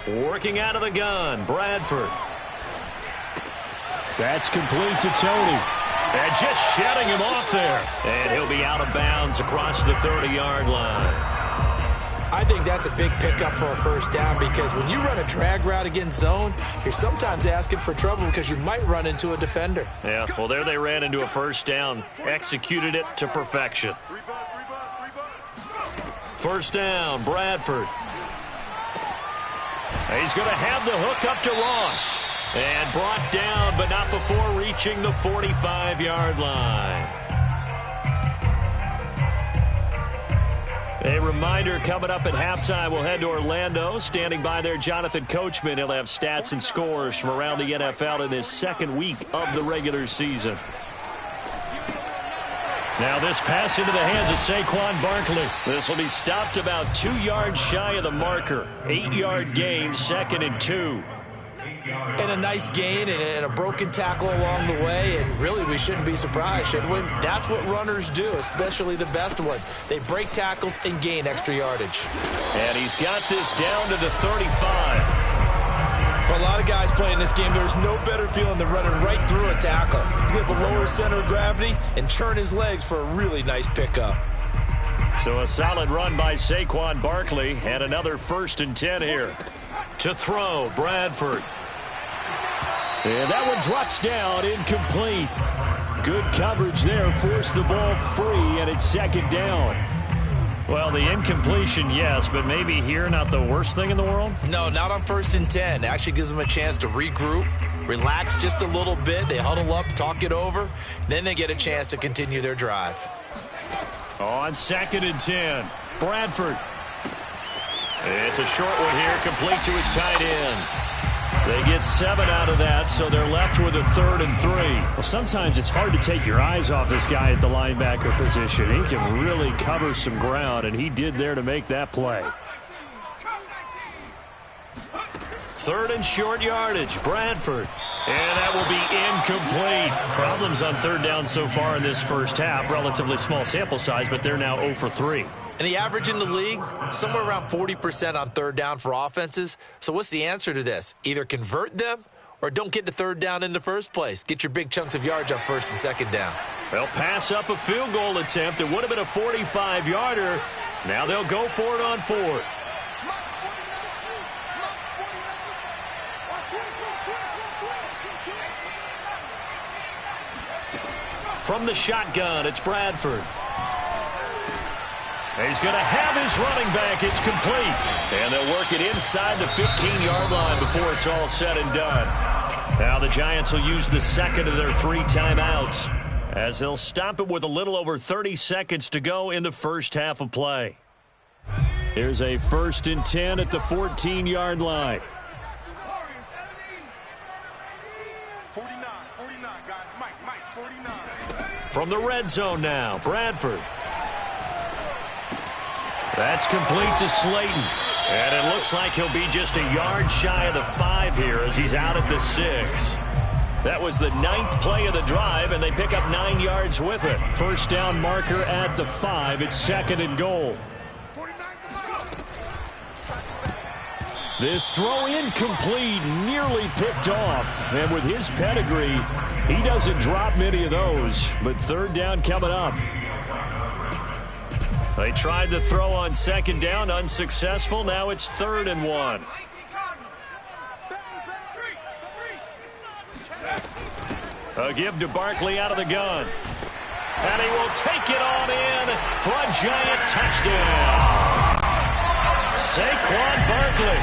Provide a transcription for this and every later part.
Working out of the gun, Bradford. That's complete to Tony. And just shutting him off there. And he'll be out of bounds across the 30-yard line. I think that's a big pickup for a first down because when you run a drag route against zone, you're sometimes asking for trouble because you might run into a defender. Yeah, well, there they ran into a first down. Executed it to perfection. First down, Bradford. He's going to have the hook up to Ross. And brought down, but not before reaching the 45-yard line. A reminder, coming up at halftime, we'll head to Orlando. Standing by there, Jonathan Coachman. He'll have stats and scores from around the NFL in his second week of the regular season. Now this pass into the hands of Saquon Barkley. This will be stopped about 2 yards shy of the marker. 8-yard gain, 2nd and 2. And a nice gain and a broken tackle along the way, and really we shouldn't be surprised, should we? That's what runners do, especially the best ones. They break tackles and gain extra yardage. And he's got this down to the 35. For a lot of guys playing this game, there's no better feeling than running right through a tackle. He's able to lower center of gravity and churn his legs for a really nice pickup. So a solid run by Saquon Barkley, and another 1st and 10 here. To throw, Bradford. And that one drops down, incomplete. Good coverage there, forced the ball free, and it's 2nd down. Well, the incompletion, yes, but maybe here not the worst thing in the world? No, not on 1st and 10. It actually gives them a chance to regroup, relax just a little bit. They huddle up, talk it over. Then they get a chance to continue their drive. On 2nd and 10, Bradford. It's a short one here, complete to his tight end. They get 7 out of that, so they're left with a 3rd and 3. Well, sometimes it's hard to take your eyes off this guy at the linebacker position. He can really cover some ground, and he did there to make that play. 3rd and short yardage, Bradford. And that will be incomplete. Problems on 3rd down so far in this first half. Relatively small sample size, but they're now 0 for 3. And the average in the league, somewhere around 40% on 3rd down for offenses. So what's the answer to this? Either convert them or don't get to 3rd down in the first place. Get your big chunks of yards on 1st and 2nd down. They'll pass up a field goal attempt. It would have been a 45-yarder. Now they'll go for it on 4th. From the shotgun, it's Bradford. He's going to have his running back. It's complete. And they'll work it inside the 15-yard line before it's all said and done. Now the Giants will use the 2nd of their 3 timeouts as they'll stop it with a little over 30 seconds to go in the first half of play. Here's a 1st and 10 at the 14-yard line. 49, guys. Mike, 49. From the red zone now, Bradford. That's complete to Slayton. And it looks like he'll be just a yard shy of the 5 here as he's out at the 6. That was the 9th play of the drive, and they pick up 9 yards with it. First down marker at the 5. It's 2nd and goal. This throw incomplete, nearly picked off. And with his pedigree, he doesn't drop many of those. But 3rd down coming up. They tried the throw on 2nd down, unsuccessful. Now it's 3rd and 1. A give to Barkley out of the gun. And he will take it on in for a giant touchdown. Saquon Barkley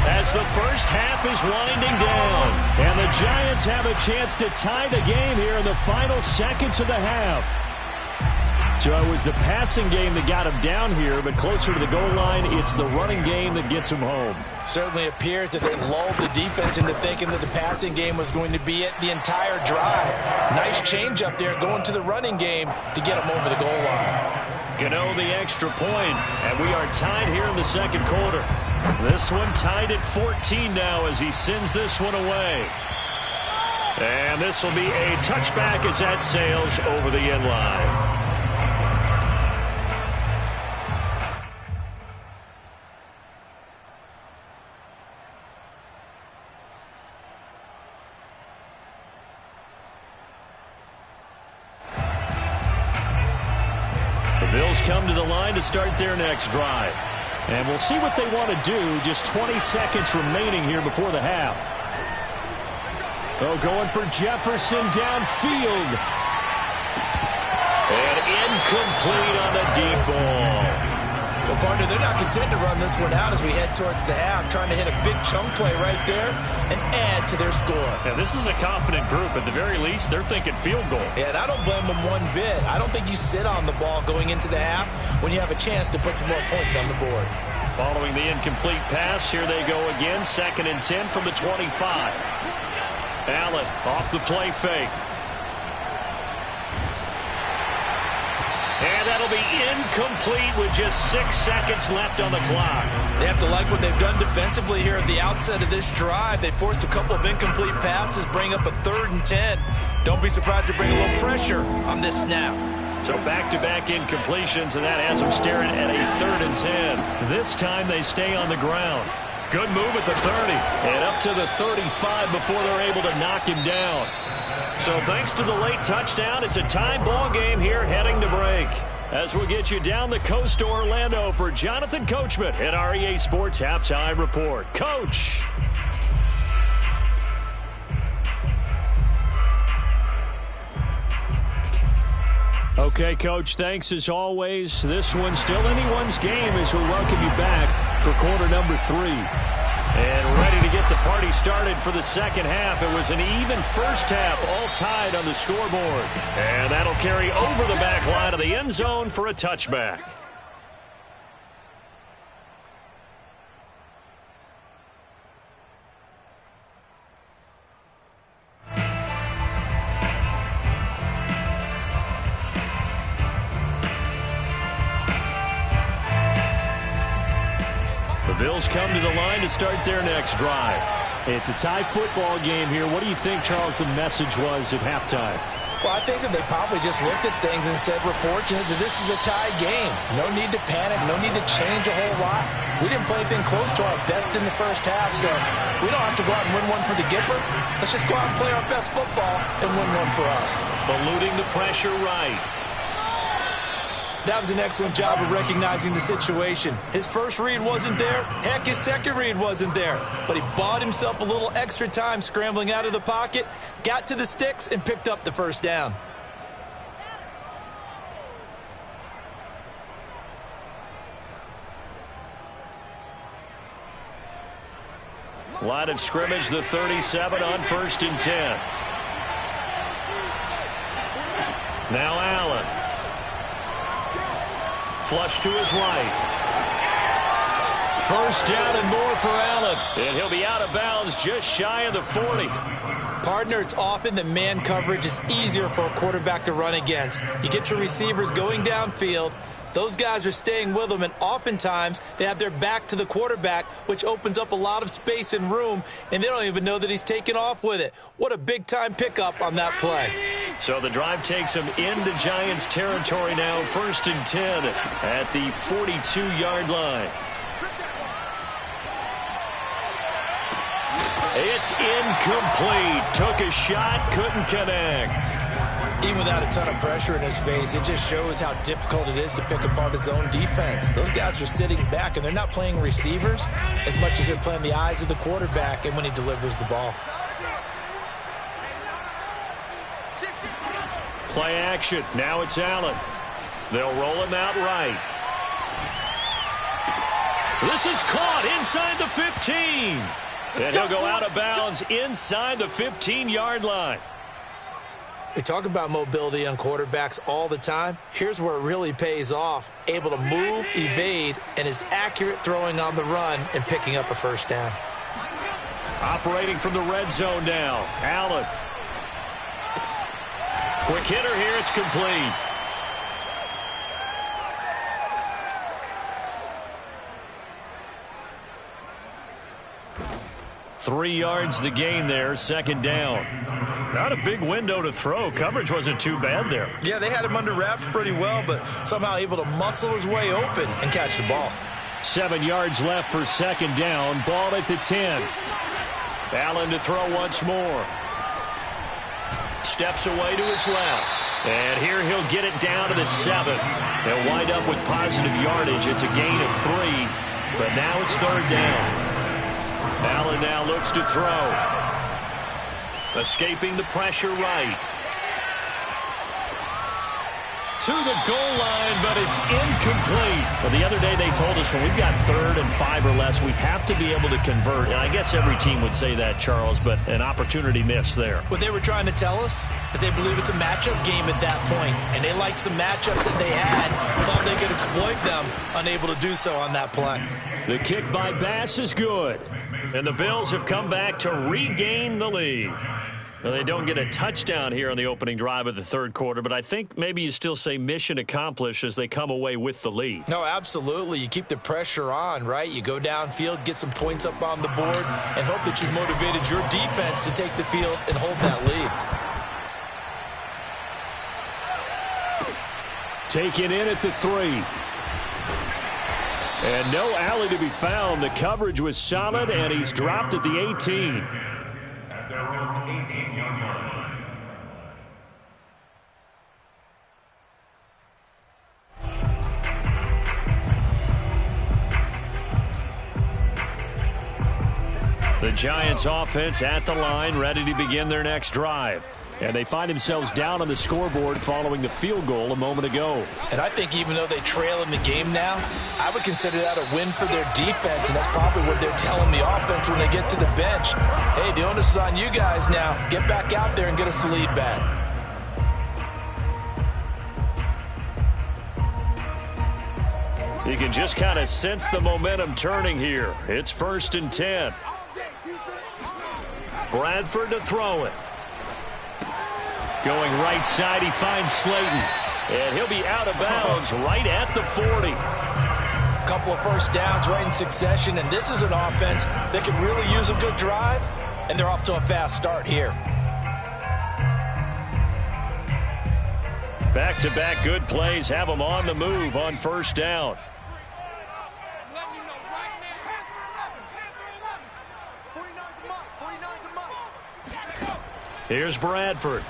as the first half is winding down. And the Giants have a chance to tie the game here in the final seconds of the half. So it was the passing game that got him down here, but closer to the goal line, it's the running game that gets him home. Certainly appears that they lulled the defense into thinking that the passing game was going to be it the entire drive. Nice change up there going to the running game to get him over the goal line. Gano the extra point, and we are tied here in the 2nd quarter. This one tied at 14 now as he sends this one away. And this will be a touchback as that sails over the end line. Bills come to the line to start their next drive. And we'll see what they want to do. Just 20 seconds remaining here before the half. Oh, going for Jefferson downfield. And incomplete on the deep ball. Well, partner, they're not content to run this one out as we head towards the half, trying to hit a big chunk play right there and add to their score. Yeah, this is a confident group. At the very least, they're thinking field goal. Yeah, and I don't blame them one bit. I don't think you sit on the ball going into the half when you have a chance to put some more points on the board. Following the incomplete pass, here they go again. 2nd and 10 from the 25. Allen off the play fake. And that'll be incomplete with just 6 seconds left on the clock. They have to like what they've done defensively here at the outset of this drive. They forced a couple of incomplete passes, bring up a 3rd and 10. Don't be surprised to bring a little pressure on this snap. So back-to-back incompletions, and that has them staring at a 3rd and 10. This time they stay on the ground. Good move at the 30. And up to the 35 before they're able to knock him down. So thanks to the late touchdown, it's a tie ball game here heading to break. As we'll get you down the coast to Orlando for Jonathan Coachman at our EA Sports Halftime Report. Coach. Okay, Coach, thanks as always. This one's still anyone's game as we welcome you back for quarter number 3. And ready to get the party started for the second half. It was an even first half, all tied on the scoreboard. And that'll carry over the back line of the end zone for a touchback. Bills come to the line to start their next drive. It's a tie football game here. What do you think, Charles, the message was at halftime? Well, I think that they probably just looked at things and said, we're fortunate that this is a tie game. No need to panic. No need to change a whole lot. We didn't play anything close to our best in the first half, so we don't have to go out and win one for the Gipper. Let's just go out and play our best football and win one for us. Eluding the pressure right. That was an excellent job of recognizing the situation. His first read wasn't there. Heck, his second read wasn't there. But he bought himself a little extra time scrambling out of the pocket, got to the sticks, and picked up the first down. Line of scrimmage, the 37 on 1st and 10. Now Allen. Flush to his right. First down and more for Allen. And he'll be out of bounds just shy of the 40. Partner, it's often that man coverage is easier for a quarterback to run against. You get your receivers going downfield. Those guys are staying with them, and oftentimes they have their back to the quarterback, which opens up a lot of space and room, and they don't even know that he's taken off with it. What a big-time pickup on that play. So the drive takes them into Giants territory now, 1st and 10 at the 42-yard line. It's incomplete. Took a shot, couldn't connect. Even without a ton of pressure in his face, it just shows how difficult it is to pick apart his own defense. Those guys are sitting back, and they're not playing receivers as much as they're playing the eyes of the quarterback and when he delivers the ball. Play action. Now it's Allen. They'll roll him out right. This is caught inside the 15. And he'll go out of bounds inside the 15-yard line. We talk about mobility on quarterbacks all the time. Here's where it really pays off. Able to move, evade, and is accurate throwing on the run and picking up a first down. Operating from the red zone now. Allen. Quick hitter here. It's complete. Three yards the gain there, 2nd down. Not a big window to throw. Coverage wasn't too bad there. Yeah, they had him under wraps pretty well, but somehow able to muscle his way open and catch the ball. 7 yards left for 2nd down. Ball at the 10. Allen to throw once more. Steps away to his left. And here he'll get it down to the 7. They'll wind up with positive yardage. It's a gain of 3, but now it's third down. Allen now looks to throw. Escaping the pressure right. To the goal line, but it's incomplete. But the other day they told us when we've got 3rd and 5 or less, we have to be able to convert. And I guess every team would say that, Charles, but an opportunity missed there. What they were trying to tell us is they believe it's a matchup game at that point, and they liked some matchups that they had, thought they could exploit them, unable to do so on that play. The kick by Bass is good, and the Bills have come back to regain the lead. Well, they don't get a touchdown here on the opening drive of the third quarter, but I think maybe you still say mission accomplished as they come away with the lead. No, absolutely. You keep the pressure on, right? You go downfield, get some points up on the board, and hope that you've motivated your defense to take the field and hold that lead. Taken in at the 3. And no alley to be found. The coverage was solid, and he's dropped at the 18. At their own 18-yard line. The Giants offense at the line, ready to begin their next drive. And they find themselves down on the scoreboard following the field goal a moment ago. And I think even though they trail in the game now, I would consider that a win for their defense, and that's probably what they're telling the offense when they get to the bench. Hey, the onus is on you guys now. Get back out there and get us the lead back. You can just kind of sense the momentum turning here. It's 1st and 10. Bradford to throw it. Going right side, he finds Slayton. And he'll be out of bounds right at the 40. A couple of first downs right in succession, and this is an offense that could really use a good drive, and they're off to a fast start here. Back-to-back good plays have them on the move on first down. Here's Bradford.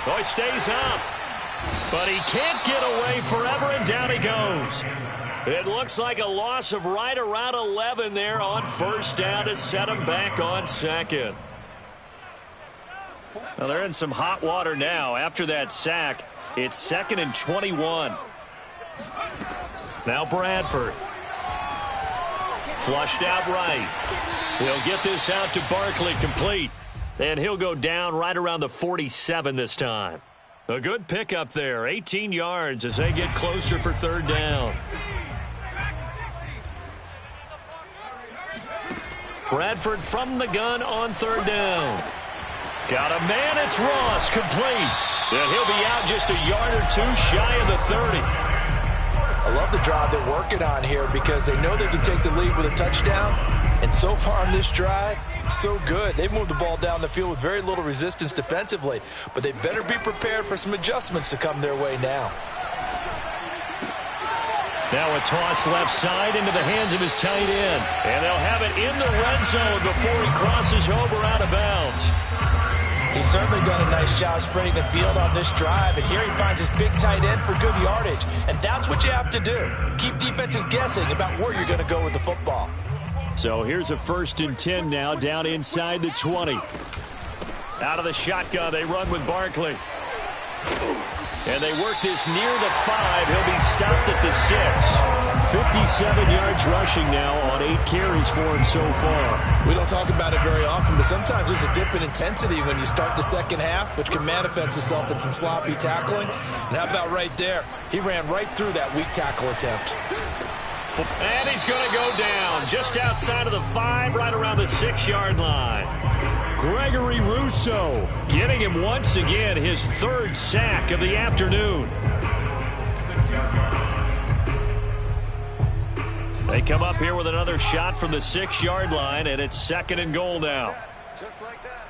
Oh, he stays up. But he can't get away forever, and down he goes. It looks like a loss of right around 11 there on first down to set him back on second. Well, they're in some hot water now. After that sack, it's 2nd and 21. Now Bradford. Flushed out right. He'll get this out to Barkley, complete. And he'll go down right around the 47 this time. A good pickup there, 18 yards as they get closer for third down. Bradford from the gun on third down. Got a man, it's Ross, complete. And he'll be out just a yard or 2 shy of the 30. I love the drive they're working on here because they know they can take the lead with a touchdown. And so far on this drive, so good. They moved the ball down the field with very little resistance defensively, but they better be prepared for some adjustments to come their way now. Now a toss left side into the hands of his tight end. And they'll have it in the red zone before he crosses over out of bounds. He's certainly done a nice job spreading the field on this drive, and here he finds his big tight end for good yardage. And that's what you have to do. Keep defenses guessing about where you're going to go with the football. So here's a 1st and 10 now, down inside the 20. Out of the shotgun, they run with Barkley. And they work this near the 5. He'll be stopped at the 6. 57 yards rushing now on 8 carries for him so far. We don't talk about it very often, but sometimes there's a dip in intensity when you start the second half, which can manifest itself in some sloppy tackling. And how about right there? He ran right through that weak tackle attempt. And he's going to go down just outside of the 5, right around the 6-yard line. Gregory Rousseau getting him once again his 3rd sack of the afternoon. They come up here with another shot from the 6-yard line, and it's 2nd and goal now. Just like that.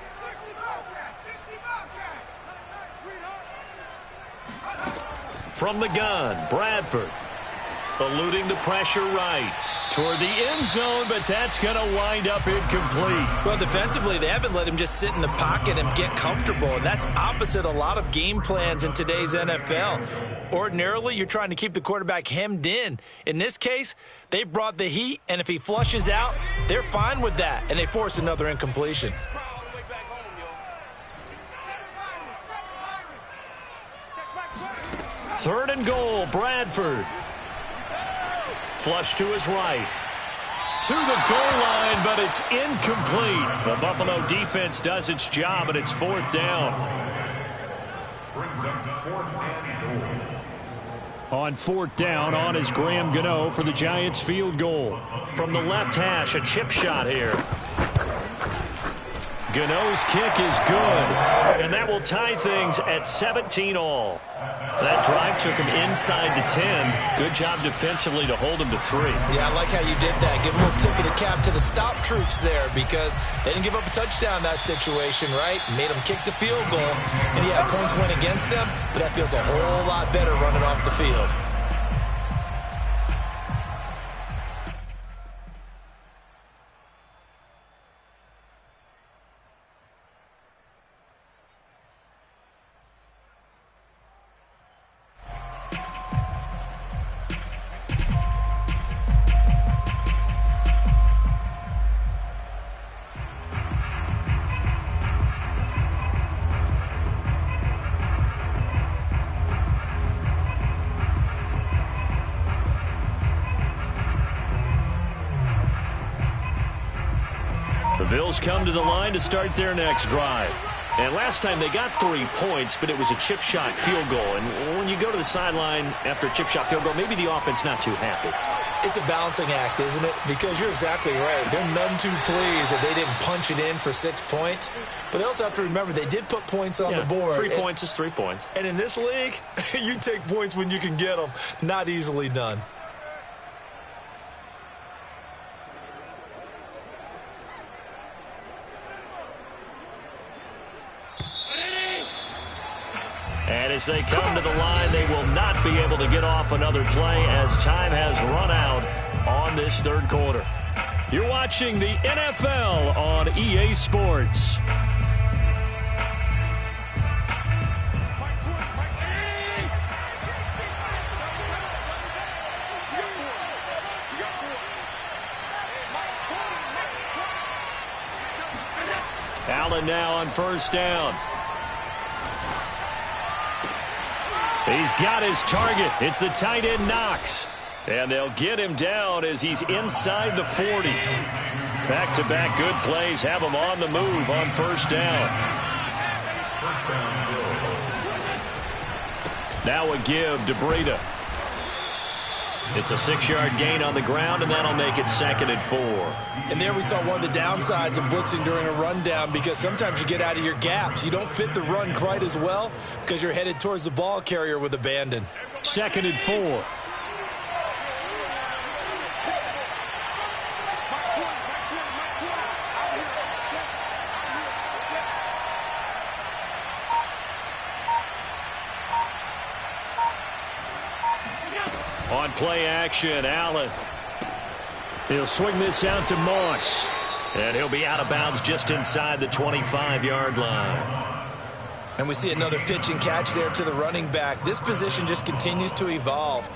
From the gun, Bradford. Eluding the pressure right. toward the end zone, but that's going to wind up incomplete. Well, defensively, they haven't let him just sit in the pocket and get comfortable, and that's opposite a lot of game plans in today's NFL. Ordinarily, you're trying to keep the quarterback hemmed in. In this case, they brought the heat, and if he flushes out, they're fine with that, and they force another incompletion. Third and goal, Bradford. Flush to his right. To the goal line, but it's incomplete. The Buffalo defense does its job, and it's fourth down. Brings up 4th and goal. On fourth down, on is Graham Gano for the Giants field goal. From the left hash, a chip shot here. Gano's kick is good, and that will tie things at 17 all. That drive took him inside the 10. Good job defensively to hold him to 3. Yeah, I like how you did that. Give a little tip of the cap to the stop troops there because they didn't give up a touchdown in that situation, right? Made them kick the field goal, and yeah, points went against them, but that feels a whole lot better running off the field. The Bills come to the line to start their next drive. And last time they got 3 points, but it was a chip shot field goal. And when you go to the sideline after a chip shot field goal, maybe the offense not too happy. It's a balancing act, isn't it? Because you're exactly right. They're none too pleased that they didn't punch it in for 6 points. But they also have to remember they did put points on the board. 3 points is 3 points. And in this league, you take points when you can get them. Not easily done. And as they come to the line, they will not be able to get off another play as time has run out on this third quarter. You're watching the NFL on EA Sports. Allen now on first down. He's got his target. It's the tight end Knox. And they'll get him down as he's inside the 40. Back-to-back good plays have him on the move on first down. Now a give to Breida. It's a 6-yard gain on the ground, and that'll make it 2nd and 4. And there we saw one of the downsides of blitzing during a rundown because sometimes you get out of your gaps. You don't fit the run quite as well because you're headed towards the ball carrier with abandon. 2nd and 4. On play action, Allen. He'll swing this out to Moss. And he'll be out of bounds just inside the 25-yard line. And we see another pitch and catch there to the running back. This position just continues to evolve.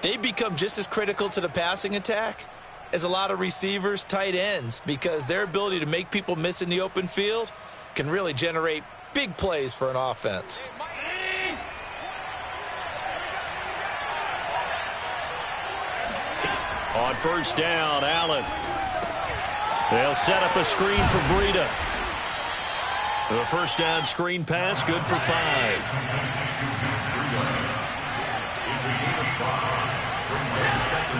They become just as critical to the passing attack as a lot of receivers, tight ends, because their ability to make people miss in the open field can really generate big plays for an offense. On first down, Allen. They'll set up a screen for Breida. The first down screen pass, good for 5.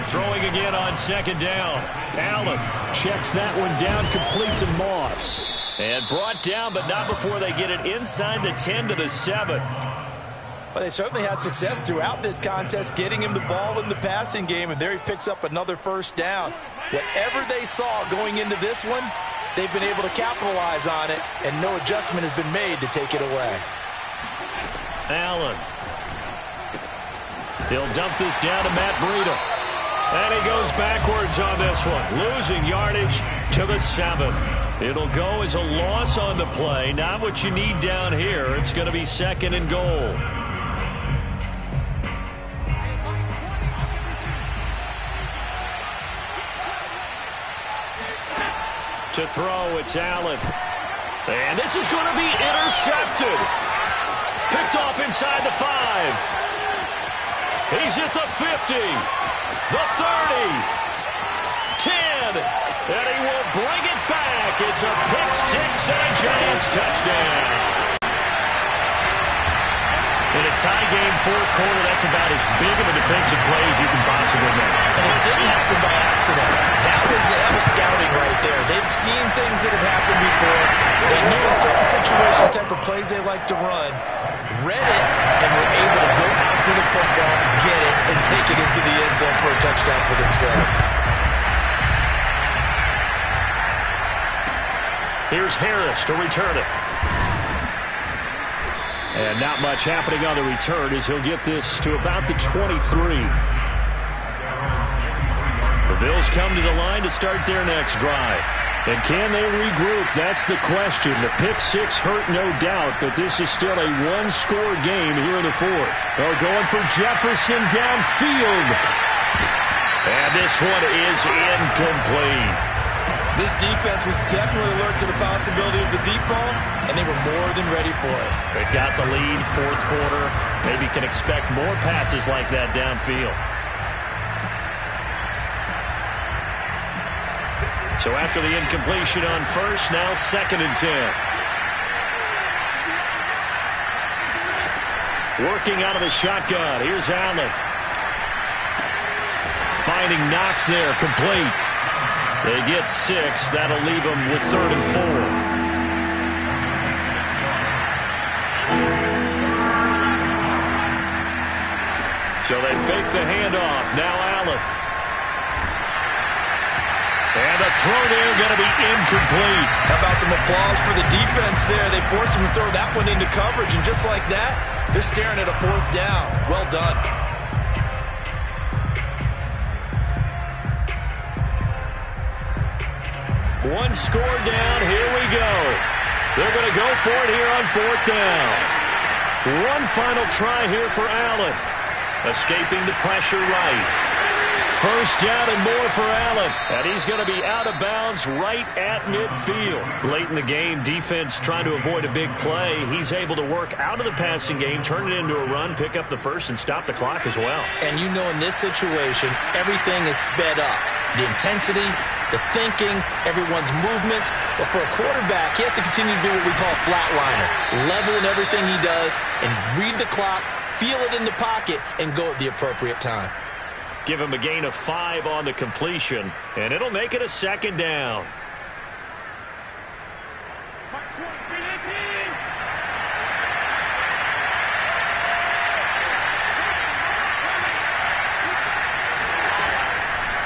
Throwing again on 2nd down. Allen checks that one down, complete to Moss. And brought down, but not before they get it inside the 10 to the 7. Well, they certainly had success throughout this contest, getting him the ball in the passing game, and there he picks up another first down. Whatever they saw going into this one, they've been able to capitalize on it, and no adjustment has been made to take it away. Allen. He'll dump this down to Matt Breida. And he goes backwards on this one, losing yardage to the 7. It'll go as a loss on the play. Not what you need down here. It's going to be 2nd and goal. To throw, it's Allen. And this is going to be intercepted. Picked off inside the 5. He's at the 50, the 30, 10, and he will bring it back. It's a pick 6 and a Giants touchdown. In a tie game, 4th quarter, that's about as big of a defensive play as you can possibly make. And it didn't happen by accident. That was scouting right there. They've seen things that have happened before. They knew in certain situations the type of plays they like to run, read it, and were able to go after the football, get it, and take it into the end zone for a touchdown for themselves. Here's Harris to return it. And not much happening on the return as he'll get this to about the 23. The Bills come to the line to start their next drive. And can they regroup? That's the question. The pick 6 hurt, no doubt, but this is still a one-score game here in the 4th. They're going for Jefferson downfield. And this one is incomplete. This defense was definitely alert to the possibility of the deep ball, and they were more than ready for it. They've got the lead, 4th quarter. Maybe can expect more passes like that downfield. So after the incompletion on 1st, now 2nd and 10. Working out of the shotgun. Here's Allen. Finding Knox there, complete. They get 6. That'll leave them with 3rd and 4. So they fake the handoff. Now Allen. And the throw there going to be incomplete. How about some applause for the defense there? They forced him to throw that one into coverage, and just like that, they're staring at a 4th down. Well done. One score down. Here we go. They're going to go for it here on 4th down. One final try here for Allen. Escaping the pressure right. 1st down and more for Allen. And he's going to be out of bounds right at midfield. Late in the game, defense trying to avoid a big play. He's able to work out of the passing game, turn it into a run, pick up the 1st, and stop the clock as well. And you know in this situation, everything is sped up. The intensity, the thinking, everyone's movements. But for a quarterback, he has to continue to do what we call flatliner. Level in everything he does and read the clock, feel it in the pocket, and go at the appropriate time. Give him a gain of 5 on the completion, and it'll make it a 2nd down.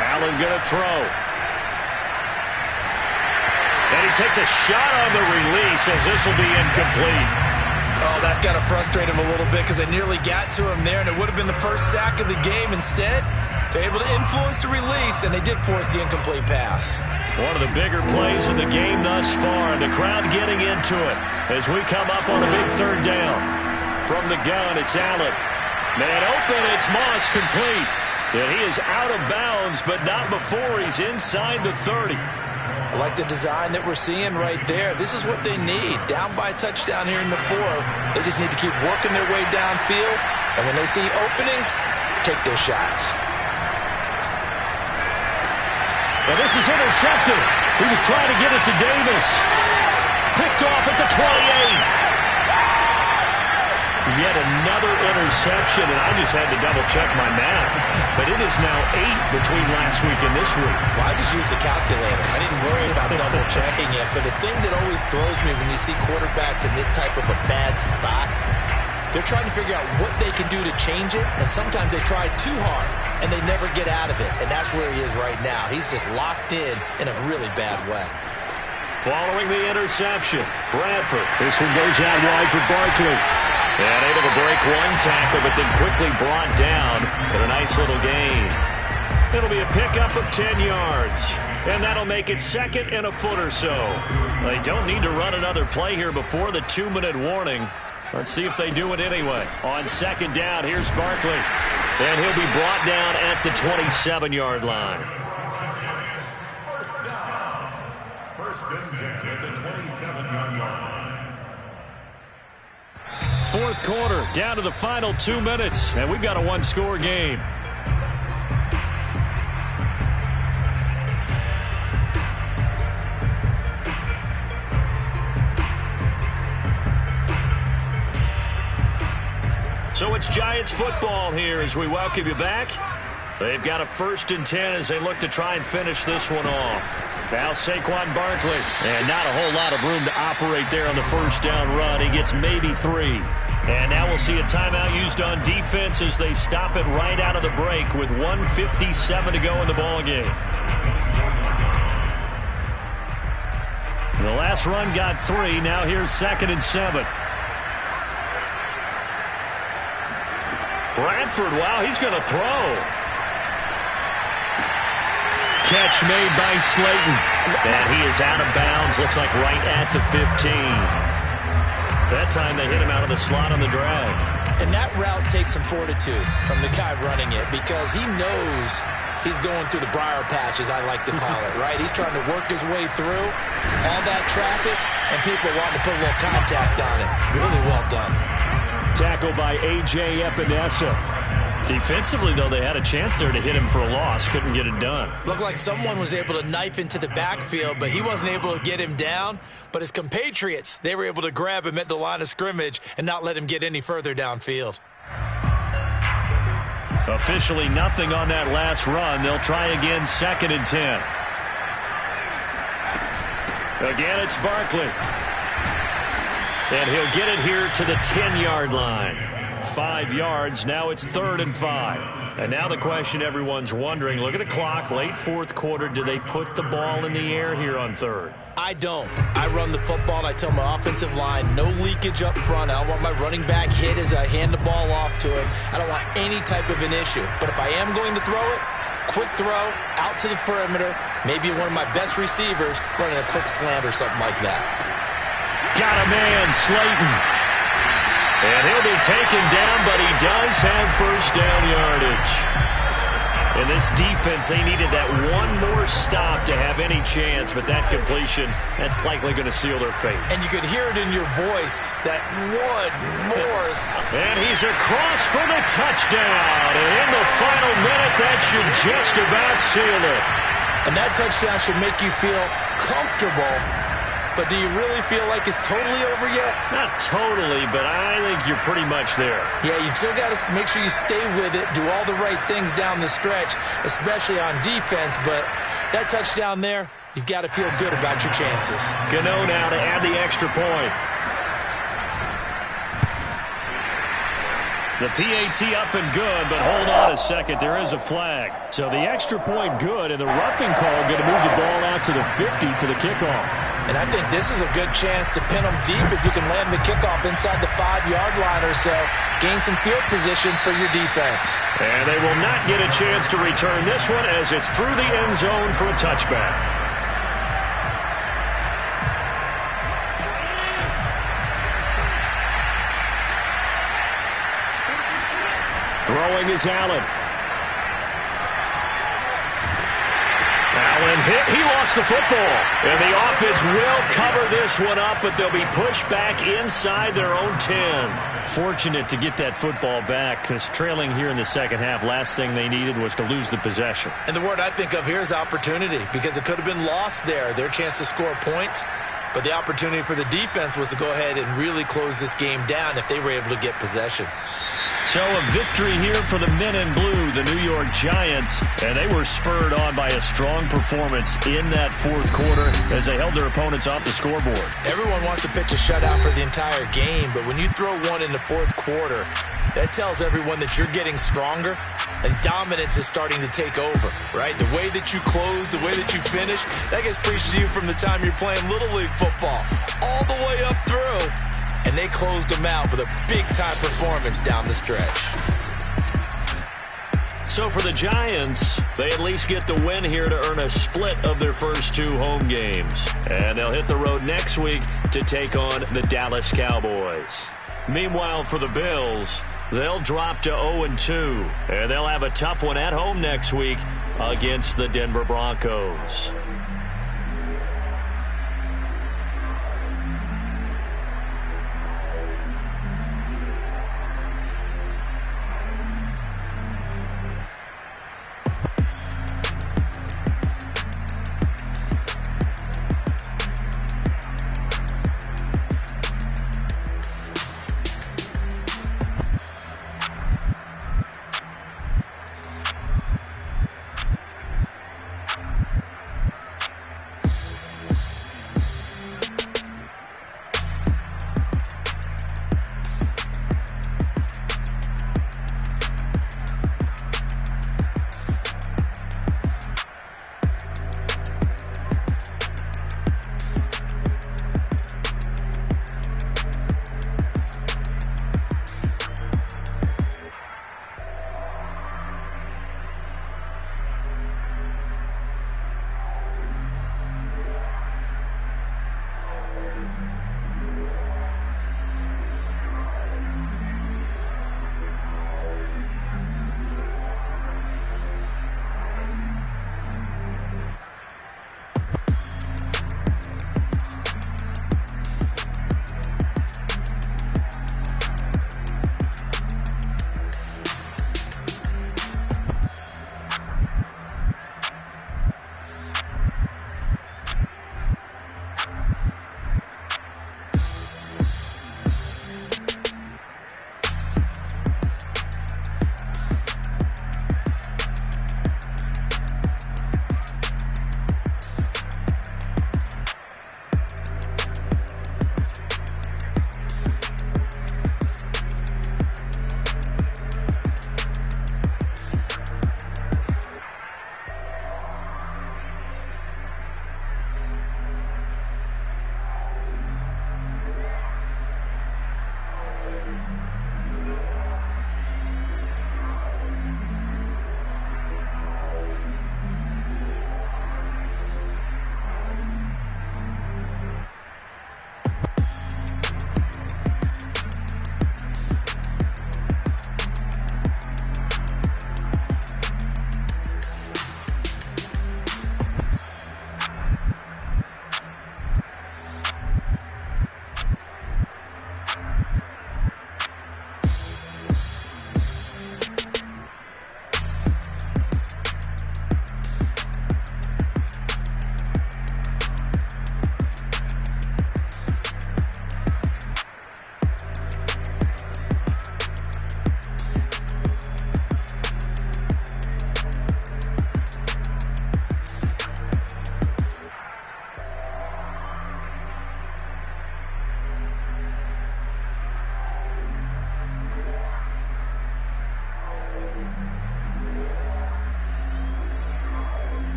Allen going to throw. And he takes a shot on the release as this will be incomplete. Oh, that's got to frustrate him a little bit because they nearly got to him there, and it would have been the first sack of the game. Instead, they're able to influence the release, and they did force the incomplete pass. One of the bigger plays in the game thus far, and the crowd getting into it as we come up on a big 3rd down. From the gun, it's Allen. Man open, it's Moss, complete. And he is out of bounds, but not before he's inside the 30. I like the design that we're seeing right there. This is what they need. Down by a touchdown here in the 4th. They just need to keep working their way downfield. And when they see openings, take their shots. Well, this is intercepted. He was trying to get it to Davis. Picked off at the 28. Yet another interception, and I just had to double-check my math. But it is now 8 between last week and this week. Well, I just used a calculator. I didn't worry about double-checking it. But the thing that always throws me when you see quarterbacks in this type of a bad spot, they're trying to figure out what they can do to change it, and sometimes they try too hard, and they never get out of it. And that's where he is right now. He's just locked in a really bad way. Following the interception, Bradford. This one goes out wide for Barkley. And able to break one tackle, but then quickly brought down for a nice little gain. It'll be a pickup of 10 yards. And that'll make it 2nd and a foot or so. They don't need to run another play here before the 2-minute warning. Let's see if they do it anyway. On 2nd down, here's Barkley. And he'll be brought down at the 27-yard line. First down. 1st and 10 at the 27-yard line. 4th quarter, down to the final 2 minutes. And we've got a 1-score game. So it's Giants football here as we welcome you back. They've got a 1st and 10 as they look to try and finish this one off. Now Saquon Barkley. And not a whole lot of room to operate there on the 1st down run. He gets maybe 3. And now we'll see a timeout used on defense as they stop it right out of the break with 1:57 to go in the ballgame. The last run got 3. Now here's 2nd and 7. Bradford, wow, he's going to throw. Catch made by Slayton. And he is out of bounds, looks like right at the 15. That time they hit him out of the slot on the drag. And that route takes some fortitude from the guy running it because he knows he's going through the briar patch, as I like to call it, right? He's trying to work his way through all that traffic, and people wanting to put a little contact on it. Really well done. Tackle by A.J. Epinesa. Defensively, though, they had a chance there to hit him for a loss. Couldn't get it done. Looked like someone was able to knife into the backfield, but he wasn't able to get him down. But his compatriots, they were able to grab him at the line of scrimmage and not let him get any further downfield. Officially nothing on that last run. They'll try again, 2nd and 10. Again, it's Barkley. And he'll get it here to the 10-yard line. 5 yards. Now it's 3rd and 5. And now the question everyone's wondering, look at the clock, late 4th quarter. Do they put the ball in the air here on 3rd? I don't. I run the football, and I tell my offensive line, no leakage up front. I don't want my running back hit as I hand the ball off to him. I don't want any type of an issue. But if I am going to throw it, quick throw, out to the perimeter, maybe one of my best receivers running a quick slant or something like that. Got a man, Slayton. And he'll be taken down, but he does have 1st down yardage. And this defense, they needed that one more stop to have any chance, but that completion, that's likely going to seal their fate. And you could hear it in your voice, that one more stop. And he's across for the touchdown. And in the final minute, that should just about seal it. And that touchdown should make you feel comfortable. But do you really feel like it's totally over yet? Not totally, but I think you're pretty much there. Yeah, you still got to make sure you stay with it, do all the right things down the stretch, especially on defense. But that touchdown there, you've got to feel good about your chances. Gano now to add the extra point. The PAT up and good, but hold on a second. There is a flag. So the extra point good, and the roughing call going to move the ball out to the 50 for the kickoff. And I think this is a good chance to pin them deep if you can land the kickoff inside the 5-yard line or so. Gain some field position for your defense. And they will not get a chance to return this one as it's through the end zone for a touchback. Throwing is Allen. Allen hit. He lost the football. And the offense will cover this one up, but they'll be pushed back inside their own 10. Fortunate to get that football back because trailing here in the second half, last thing they needed was to lose the possession. And the word I think of here is opportunity because it could have been lost there. Their chance to score points. But the opportunity for the defense was to go ahead and really close this game down if they were able to get possession. So a victory here for the men in blue, the New York Giants, and they were spurred on by a strong performance in that 4th quarter as they held their opponents off the scoreboard. Everyone wants to pitch a shutout for the entire game, but when you throw one in the 4th quarter, that tells everyone that you're getting stronger and dominance is starting to take over, right? The way that you close, the way that you finish, that gets preached to you from the time you're playing Little League football all the way up through. And they closed them out with a big-time performance down the stretch. So for the Giants, they at least get the win here to earn a split of their first 2 home games. And they'll hit the road next week to take on the Dallas Cowboys. Meanwhile, for the Bills, they'll drop to 0-2. And they'll have a tough one at home next week against the Denver Broncos.